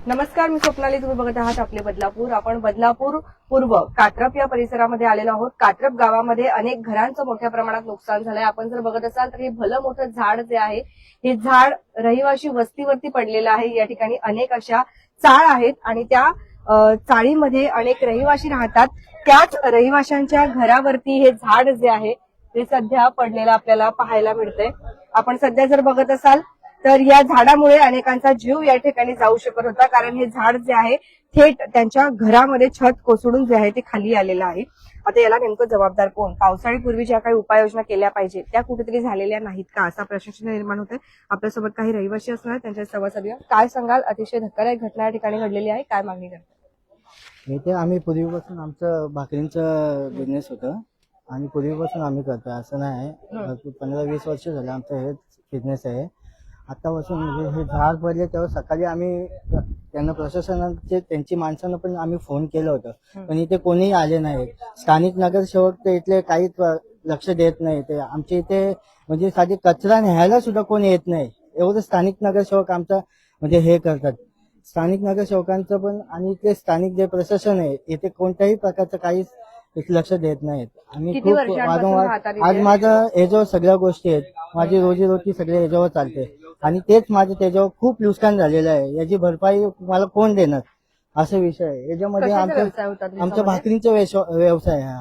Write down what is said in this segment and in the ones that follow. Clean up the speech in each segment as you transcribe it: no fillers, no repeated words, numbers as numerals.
नमस्कार, मी स्वप्नाली. तुम्ही बघत आहात आपले बदलापूर. आपण बदलापूर पूर्व कात्रप या परिसरामध्ये आलेलो आहोत. कात्रप गावामध्ये अनेक घरांचं मोठ्या प्रमाणात नुकसान झालंय. आपण जर बघत असाल तर हे भलं मोठं झाड जे आहे, हे झाड रहिवाशी वस्तीवरती पडलेलं आहे. या ठिकाणी अनेक अशा चाळ आहेत आणि त्या चाळीमध्ये अनेक रहिवाशी राहतात. त्याच रहिवाशांच्या घरावरती हे झाड जे आहे ते सध्या पडलेलं आपल्याला पाहायला मिळतंय. आपण सध्या जर बघत असाल तर या झाडामुळे अनेकांचा जीव या ठिकाणी जाऊ शकत होता, कारण हे झाड जे आहे थेट त्यांच्या घरामध्ये छत कोसळून जे आहे ते खाली आलेलं आहे. आता याला नेमकं जबाबदार कोण? पावसाळीपूर्वी ज्या काही उपाययोजना केल्या पाहिजे त्या कुठेतरी झालेल्या नाहीत का, असा प्रश्न निर्माण होतोय. आपल्यासोबत काही रहिवासी असणार, त्यांच्या संवाद साधूया. काय सांगाल? अतिशय धक्कादायक घटना या ठिकाणी घडलेली आहे, काय मागणी करतात? इथे आम्ही पूर्वीपासून आमचं भाकरींचं बिझनेस होतं आणि पूर्वीपासून आम्ही करतोय, असं नाही. 15-20 वर्ष झालं आमचं हे बिझनेस आहे. आतापासून म्हणजे हे झाड पडले तेव्हा सकाळी आम्ही त्यांना प्रशासनाचे त्यांची माणसांना पण आम्ही फोन केलं होतं, पण इथे कोणीही आले नाही. स्थानिक नगरसेवक ते इथले काहीच लक्ष देत नाही. ते आमच्या इथे म्हणजे साधी कचरा न्यायला सुद्धा कोणी येत नाही, एवढं स्थानिक नगरसेवक आमचं म्हणजे हे करतात. स्थानिक नगरसेवकांचं पण आणि इथले स्थानिक जे प्रशासन आहे इथे कोणत्याही प्रकारचं काहीच लक्ष देत नाहीत. आम्ही खूप वारंवार आज माझं हे जो सगळ्या गोष्टी आहेत, माझी रोजीरोटी सगळे याच्यावर चालते आणि तेच माझं त्याच्यावर खूप नुकसान झालेलं आहे. याची भरपाई मला कोण देणार, असा विषय आहे. याच्यामध्ये आमच्या भाकरींचा व्यवसाय आहे.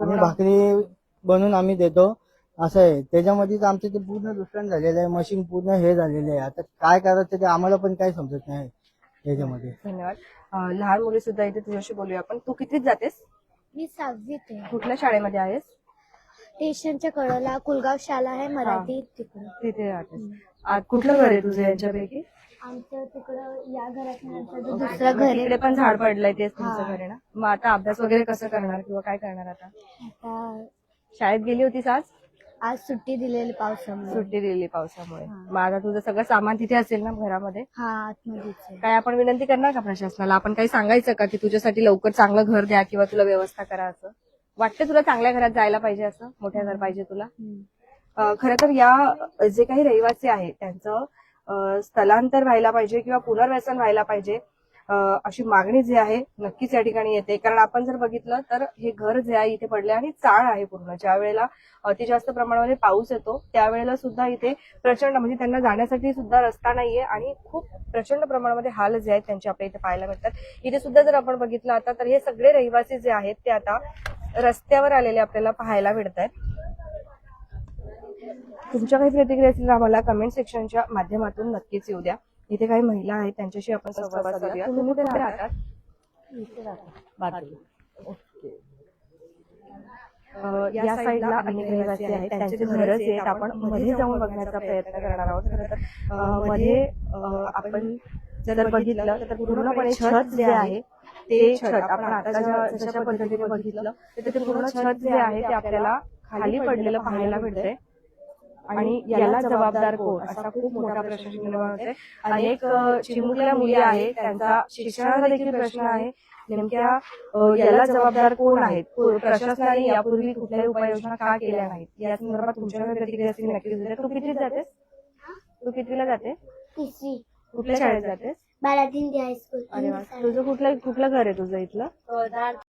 आम्ही भाकरी बनवून आम्ही देतो, असं आहे. त्याच्यामध्येच आमचं ते पूर्ण नुकसान झालेलं आहे. मशीन पूर्ण हे झालेलं आहे. आता काय करायचं ते आम्हाला पण काही समजत नाही याच्यामध्ये. धन्यवाद. लहान मुली सुद्धा इथे तुझ्याशी बोलूया आपण. तू कितीत जातेस? मी 6वीत आहे. कुठल्या शाळेमध्ये आहेस? स्टेशनच्या कडेला कुलगाव शाळा आहे मराठी, तिथे राहतेस. कुठलं घर आहे तुझं यांच्यापैकी? आमचं तिकडं या घरात दुसरं घर इकडे पण झाड पडलंय, तेच तुमचं घर आहे ना? मग आता अभ्यास वगैरे कसं करणार किंवा काय करणार आता? आता शाळेत गेली होतीस आज? आज सुट्टी दिलेली पावसामुळे. सुट्टी दिलेली पावसामुळे. मग आता तुझं सगळं सामान तिथे असेल ना घरामध्ये? हा, आतमध्येच आहे. काय आपण विनंती करणार का प्रशासनाला? आपण काही सांगायचं का की तुझ्यासाठी लवकर चांगलं घर द्या किंवा तुला व्यवस्था करा, असं वाटतं? तुला चांगल्या घरात जायला पाहिजे, असं मोठ्या घर पाहिजे तुला? खरं तर या जे काही रहिवासी आहेत त्यांचं स्थलांतर व्हायला पाहिजे किंवा पुनर्वसन व्हायला पाहिजे, अशी मागणी जी आहे नक्कीच या ठिकाणी येते. कारण आपण जर बघितलं तर हे घर जे आहे इथे पडले आणि चाळ आहे पूर्ण. ज्या वेळेला अति जास्त प्रमाणामध्ये पाऊस येतो त्यावेळेला सुद्धा इथे प्रचंड म्हणजे त्यांना जाण्यासाठी सुद्धा रस्ता नाहीये आणि खूप प्रचंड प्रमाणामध्ये हाल जे आहेत त्यांचे आपल्या इथे पाहायला मिळतात. इथे सुद्धा जर आपण बघितलं आता तर हे सगळे रहिवासी जे आहेत ते आता रस्त्यावर आलेले आपल्याला पाहायला मिळत आहेत. तुमच्या काही प्रतिक्रिया असतील आम्हाला कमेंट सेक्शनच्या माध्यमातून नक्कीच येऊ द्या. इथे काही महिला आहेत त्यांच्याशी आपण संवाद साधूया. तुम्ही कुठे राहतात? या साईडला अनेक रहिवासी आहेत, त्यांचे घरच आहेत. आपण मध्ये जाऊन बघण्याचा प्रयत्न करणार आहोत. खरं तर मध्ये आपण जर बघितलं तर पूर्णपणे छत जे आहे ते छत आपण आता जशा पद्धतीने बघितलं तर ते पूर्ण छत जे आहे ते आपल्याला खाली पडलेलं पाहायला मिळतंय. आणि याला जबाबदार कोण, असा खूप मोठा प्रश्न निर्माण होतोय. अनेक चिमुकल्या मुली आहेत, त्यांचा शिक्षणाचा देखील प्रश्न आहे. नेमक्या याला जबाबदार कोण आहेत? प्रशासनाने यापूर्वी कुठल्याही उपाययोजना का केल्या नाहीत, या संदर्भात तुमच्या प्रतिक्रिया असतील नक्कीच. तू कितीत जातेस? तू कितवीला जाते? 3री. कुठल्या शाळेत जातेस? बालाजी हायस्कूल. अरे वा. तुझं कुठलं घर आहे तुझं इथलं?